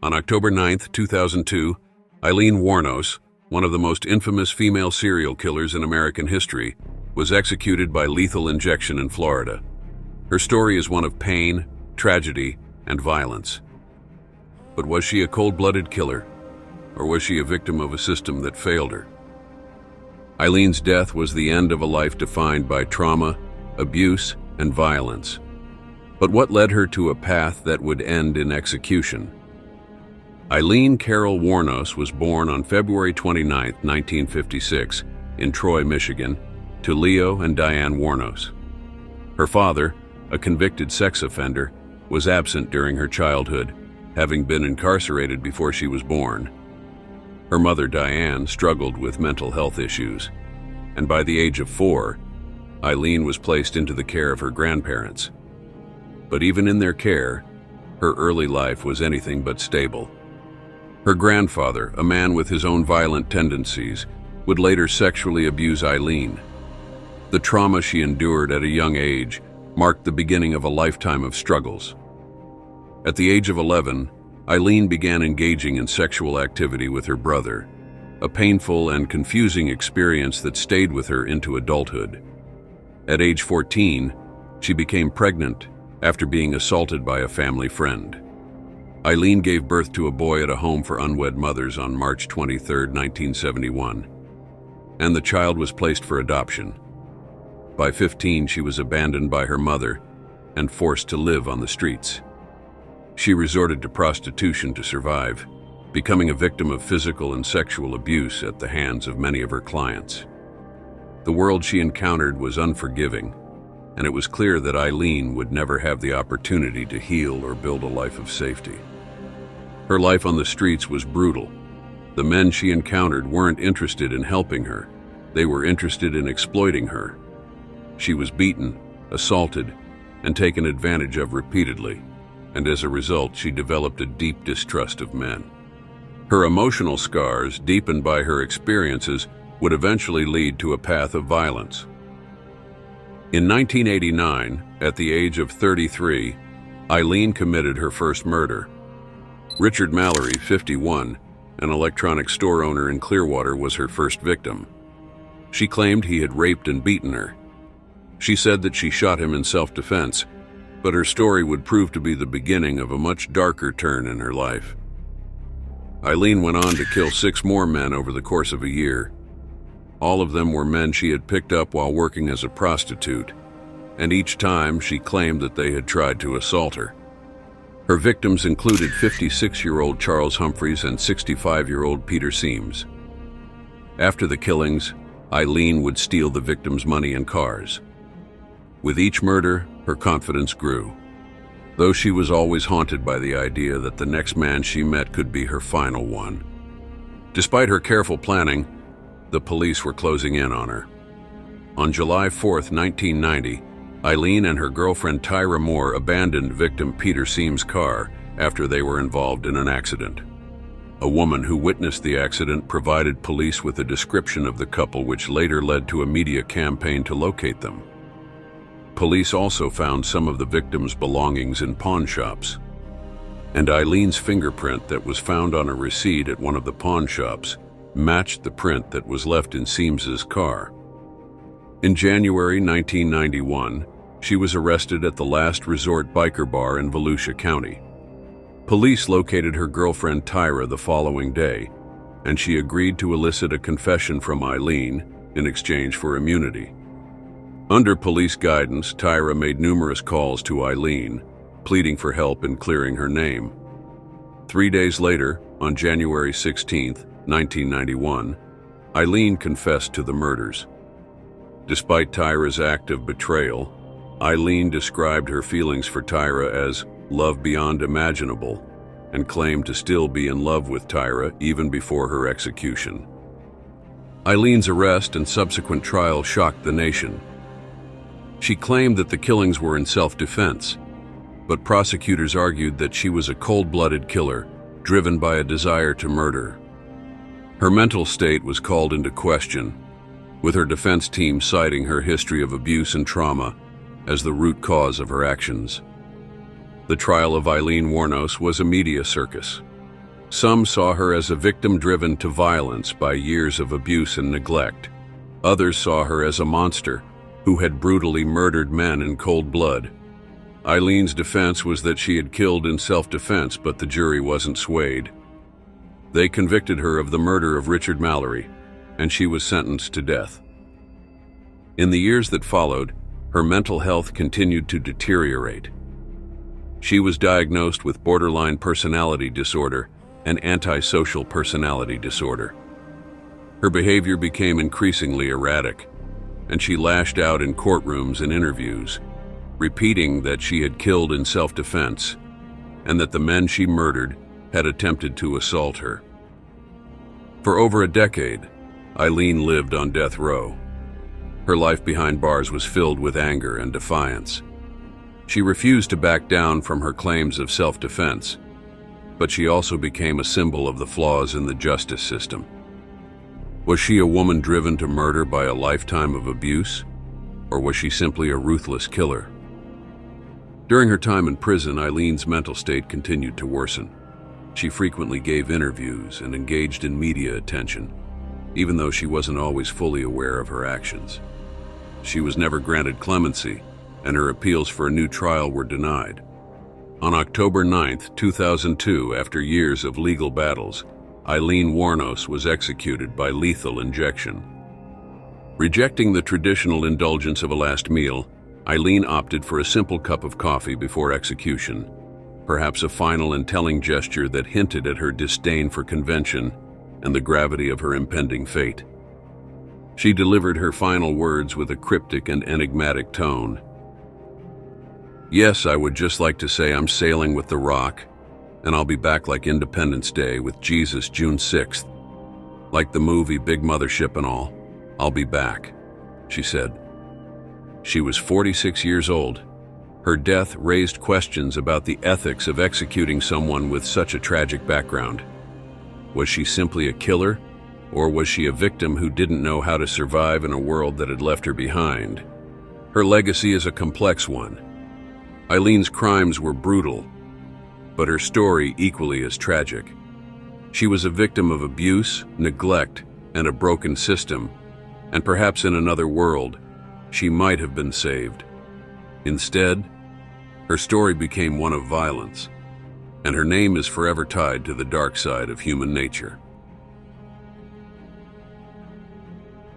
On October 9, 2002, Aileen Wuornos, one of the most infamous female serial killers in American history, was executed by lethal injection in Florida. Her story is one of pain, tragedy, and violence. But was she a cold-blooded killer, or was she a victim of a system that failed her? Aileen's death was the end of a life defined by trauma, abuse, and violence. But what led her to a path that would end in execution? Aileen Carol Wuornos was born on February 29, 1956, in Troy, Michigan, to Leo and Diane Wuornos. Her father, a convicted sex offender, was absent during her childhood, having been incarcerated before she was born. Her mother, Diane, struggled with mental health issues, and by the age of 4, Aileen was placed into the care of her grandparents. But even in their care, her early life was anything but stable. Her grandfather, a man with his own violent tendencies, would later sexually abuse Aileen. The trauma she endured at a young age marked the beginning of a lifetime of struggles. At the age of 11, Aileen began engaging in sexual activity with her brother, a painful and confusing experience that stayed with her into adulthood. At age 14, she became pregnant after being assaulted by a family friend. Aileen gave birth to a boy at a home for unwed mothers on March 23, 1971, and the child was placed for adoption. By 15, she was abandoned by her mother and forced to live on the streets. She resorted to prostitution to survive, becoming a victim of physical and sexual abuse at the hands of many of her clients. The world she encountered was unforgiving, and it was clear that Aileen would never have the opportunity to heal or build a life of safety. Her life on the streets was brutal. The men she encountered weren't interested in helping her. They were interested in exploiting her. She was beaten, assaulted, and taken advantage of repeatedly, and as a result, she developed a deep distrust of men. Her emotional scars, deepened by her experiences, would eventually lead to a path of violence. In 1989, at the age of 33, Aileen committed her first murder. Richard Mallory, 51, an electronics store owner in Clearwater, was her first victim. She claimed he had raped and beaten her. She said that she shot him in self-defense, but her story would prove to be the beginning of a much darker turn in her life. Aileen went on to kill 6 more men over the course of a year. All of them were men she had picked up while working as a prostitute, and each time she claimed that they had tried to assault her. Her victims included 56-year-old Charles Humphreys and 65-year-old Peter Seams. After the killings, Aileen would steal the victims' money and cars. With each murder, her confidence grew, though she was always haunted by the idea that the next man she met could be her final one. Despite her careful planning, the police were closing in on her. On July 4, 1990, Aileen and her girlfriend Tyra Moore abandoned victim Peter Seams' car after they were involved in an accident. A woman who witnessed the accident provided police with a description of the couple, which later led to a media campaign to locate them. Police also found some of the victims' belongings in pawn shops, and Aileen's fingerprint that was found on a receipt at one of the pawn shops matched the print that was left in Seams's car. In January 1991, she was arrested at the Last Resort biker bar in Volusia County. Police located her girlfriend Tyra the following day, and she agreed to elicit a confession from Aileen in exchange for immunity. Under police guidance, Tyra made numerous calls to Aileen, pleading for help in clearing her name. 3 days later, on January 16, 1991, Aileen confessed to the murders. Despite Tyra's act of betrayal, Aileen described her feelings for Tyra as love beyond imaginable and claimed to still be in love with Tyra even before her execution. Aileen's arrest and subsequent trial shocked the nation. She claimed that the killings were in self-defense, but prosecutors argued that she was a cold-blooded killer driven by a desire to murder. Her mental state was called into question, with her defense team citing her history of abuse and trauma as the root cause of her actions. The trial of Aileen Wuornos was a media circus. Some saw her as a victim driven to violence by years of abuse and neglect. Others saw her as a monster who had brutally murdered men in cold blood. Aileen's defense was that she had killed in self-defense, but the jury wasn't swayed. They convicted her of the murder of Richard Mallory, and she was sentenced to death. In the years that followed, her mental health continued to deteriorate. She was diagnosed with borderline personality disorder and antisocial personality disorder. Her behavior became increasingly erratic, and she lashed out in courtrooms and interviews, repeating that she had killed in self-defense and that the men she murdered had attempted to assault her. For over a decade, Aileen lived on death row. Her life behind bars was filled with anger and defiance. She refused to back down from her claims of self-defense, but she also became a symbol of the flaws in the justice system. Was she a woman driven to murder by a lifetime of abuse, or was she simply a ruthless killer? During her time in prison, Aileen's mental state continued to worsen. She frequently gave interviews and engaged in media attention, even though she wasn't always fully aware of her actions. She was never granted clemency, and her appeals for a new trial were denied. On October 9, 2002, after years of legal battles, Aileen Wuornos was executed by lethal injection. Rejecting the traditional indulgence of a last meal, Aileen opted for a simple cup of coffee before execution, perhaps a final and telling gesture that hinted at her disdain for convention and the gravity of her impending fate. She delivered her final words with a cryptic and enigmatic tone. "Yes, I would just like to say I'm sailing with the Rock, and I'll be back like Independence Day with Jesus June 6th. Like the movie Big Mothership and all, I'll be back," she said. She was 46 years old. Her death raised questions about the ethics of executing someone with such a tragic background. Was she simply a killer, or was she a victim who didn't know how to survive in a world that had left her behind? Her legacy is a complex one. Aileen's crimes were brutal, but her story equally as tragic. She was a victim of abuse, neglect, and a broken system, and perhaps in another world, she might have been saved. Instead, her story became one of violence, and her name is forever tied to the dark side of human nature.